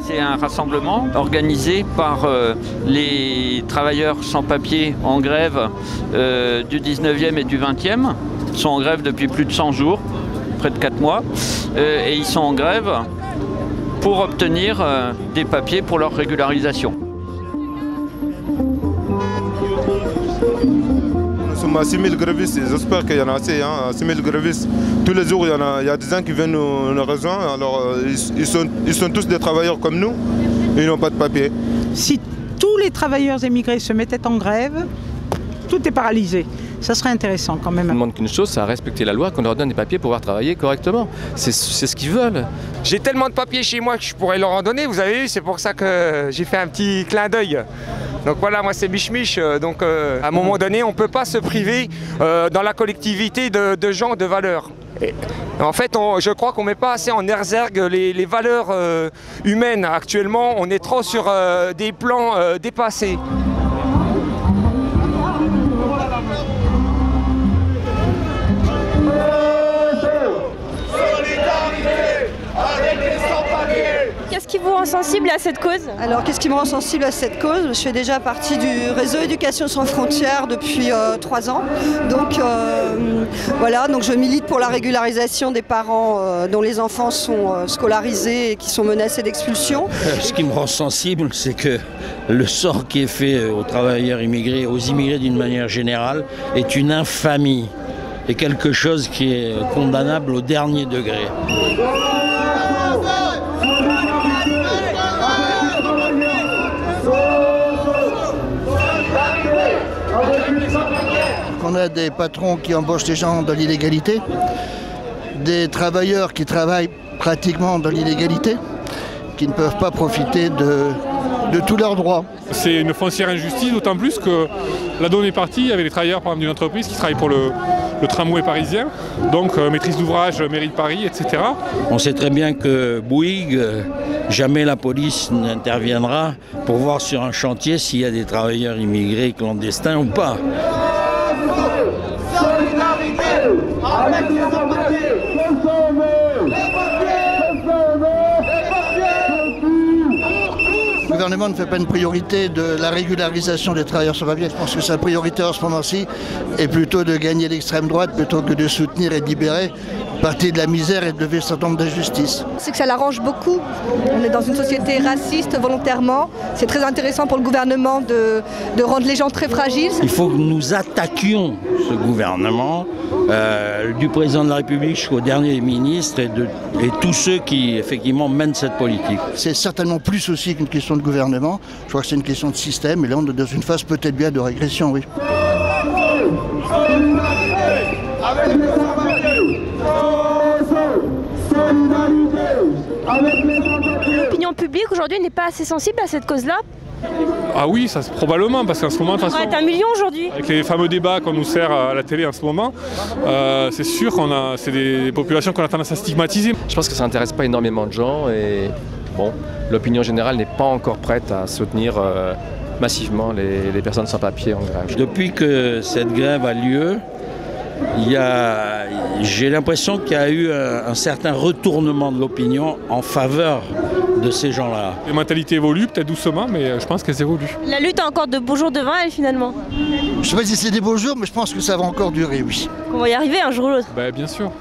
C'est un rassemblement organisé par les travailleurs sans papier en grève du 19e et du 20e. Ils sont en grève depuis plus de 100 jours, près de 4 mois, et ils sont en grève pour obtenir des papiers pour leur régularisation. Nous sommes à 6 000 grévistes et j'espère qu'il y en a assez, 6 000 grévistes. Tous les jours, il y a des gens qui viennent nous rejoindre. Alors, ils sont tous des travailleurs comme nous et ils n'ont pas de papier. Si tous les travailleurs émigrés se mettaient en grève, tout est paralysé. Ça serait intéressant quand même. On ne demande qu'une chose, c'est à respecter la loi, qu'on leur donne des papiers pour pouvoir travailler correctement. C'est ce qu'ils veulent. J'ai tellement de papiers chez moi que je pourrais leur en donner, vous avez vu, c'est pour ça que j'ai fait un petit clin d'œil. Donc voilà, moi c'est Mich Mich, donc à un moment donné, on ne peut pas se priver dans la collectivité de gens de valeurs. Et en fait, je crois qu'on ne met pas assez en exergue les valeurs humaines. Actuellement, on est trop sur des plans dépassés. Qu'est-ce qui vous rend sensible à cette cause? Alors, qu'est-ce qui me rend sensible à cette cause? Je fais déjà partie du réseau Éducation sans frontières depuis 3 ans. Donc, voilà, donc je milite pour la régularisation des parents dont les enfants sont scolarisés et qui sont menacés d'expulsion. Ce qui me rend sensible, c'est que le sort qui est fait aux travailleurs immigrés, aux immigrés d'une manière générale, est une infamie et quelque chose qui est condamnable au dernier degré. On a des patrons qui embauchent les gens dans l'illégalité, des travailleurs qui travaillent pratiquement dans l'illégalité, qui ne peuvent pas profiter de tous leurs droits. C'est une foncière injustice, d'autant plus que la donne est partie, il y avait des travailleurs par exemple d'une entreprise qui travaillent pour le tramway parisien, donc maîtrise d'ouvrage, mairie de Paris, etc. On sait très bien que Bouygues, jamais la police n'interviendra pour voir sur un chantier s'il y a des travailleurs immigrés clandestins ou pas. Le gouvernement ne fait pas une priorité de la régularisation des travailleurs sans papier. Je pense que sa priorité en ce moment-ci est plutôt de gagner l'extrême droite plutôt que de soutenir et de libérer une partie de la misère et de lever un certain nombre d'injustices. C'est que ça l'arrange beaucoup. On est dans une société raciste volontairement. C'est très intéressant pour le gouvernement de rendre les gens très fragiles. Il faut que nous attaquions ce gouvernement, du président de la République jusqu'au dernier ministre et tous ceux qui effectivement mènent cette politique. C'est certainement plus aussi qu'une question de gouvernement. Je crois que c'est une question de système et là on est dans une phase peut-être bien de régression, oui. L'opinion publique aujourd'hui n'est pas assez sensible à cette cause-là? Ah oui, ça probablement, parce qu'en ce moment, de toute façon, on est 1 million aujourd'hui. avec les fameux débats qu'on nous sert à la télé en ce moment, c'est sûr c'est des populations qu'on a tendance à stigmatiser. Je pense que ça n'intéresse pas énormément de gens et bon, l'opinion générale n'est pas encore prête à soutenir massivement les personnes sans papier en grève. Depuis que cette grève a lieu, j'ai l'impression qu'il y a eu un certain retournement de l'opinion en faveur de ces gens-là. Les mentalités évoluent, peut-être doucement, mais je pense qu'elles évoluent. La lutte a encore de beaux jours devant elle finalement. Je ne sais pas si c'est des beaux jours, mais je pense que ça va encore durer, oui. On va y arriver un jour ou l'autre. Bien sûr.